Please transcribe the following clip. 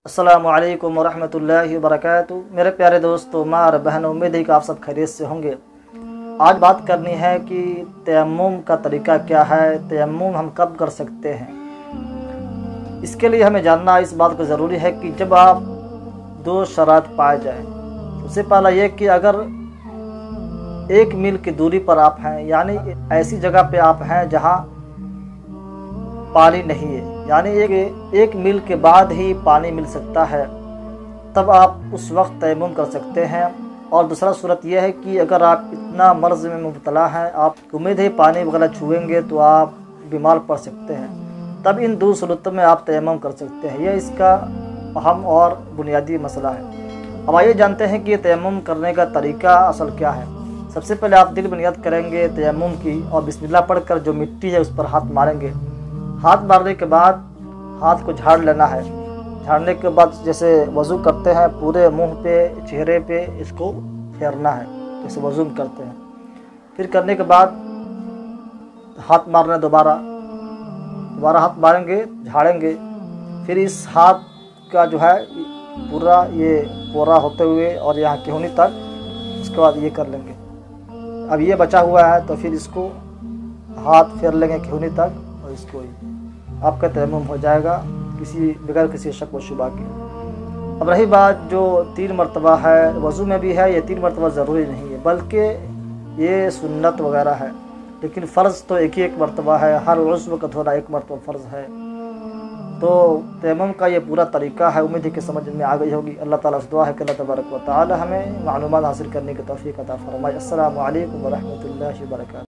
अस्सलामु अलैकुम वरहमतुल्लाहि वबरकातुहू। मेरे प्यारे दोस्तों, माँ और बहनों, उम्मीद है कि आप सब खैरियत से होंगे। आज बात करनी है कि तयम्मुम का तरीका क्या है, तयम्मुम हम कब कर सकते हैं। इसके लिए हमें जानना इस बात को ज़रूरी है कि जब आप दो शरात पाए जाए। सबसे पहला ये कि अगर 1 मील की दूरी पर आप हैं, यानी ऐसी जगह पे आप हैं जहाँ पानी नहीं है, यानी एक मील के बाद ही पानी मिल सकता है, तब आप उस वक्त तयम्मुम कर सकते हैं। और दूसरा सूरत यह है कि अगर आप इतना मर्ज़ में मुब्तला हैं, आप उम्मीद है पानी वगैरह छुएंगे तो आप बीमार पड़ सकते हैं, तब इन दो सूरतों में आप तयम्मुम कर सकते हैं। यह इसका अहम और बुनियादी मसला है। अब आइए जानते हैं कि तयम्मुम करने का तरीका असल क्या है। सबसे पहले आप दिल में नियत करेंगे तयम्मुम की और बिस्मिल्लाह पढ़कर जो मिट्टी है उस पर हाथ मारेंगे। हाथ मारने के बाद हाथ को झाड़ लेना है। झाड़ने के बाद जैसे वज़ू करते हैं, पूरे मुंह पे, चेहरे पे इसको फेरना है, जैसे वज़ू करते हैं। फिर करने के बाद हाथ मारना, दोबारा हाथ मारेंगे, झाड़ेंगे। फिर इस हाथ का जो है पूरा ये कोरा होते हुए और यहाँ केहूनी तक, उसके बाद ये कर लेंगे। अब ये बचा हुआ है तो फिर इसको हाथ फेर लेंगे केहूनी तक और इसको आपका तयम्मुम हो जाएगा बगैर किसी शक व शुबा के। अब रही बात जो 3 मरतबा है, वज़ू में भी है, ये 3 मरतबा ज़रूरी नहीं है, बल्कि ये सुन्नत वगैरह है। लेकिन फ़र्ज़ तो एक ही एक मरतबा है, हर उज़्व का धोना 1 मरतबा फ़र्ज़ है। तो तयम्मुम का ये पूरा तरीका है। उम्मीद है कि समझ में आ गई होगी। अल्लाह ताला से दुआ है कि अल्लाह तबारक व तआला हमें मालूमात हासिल करने की तौफ़ीक़ अता फ़रमाए। अस्सलामु अलैकुम व रहमतुल्लाहि व बरकातुहू।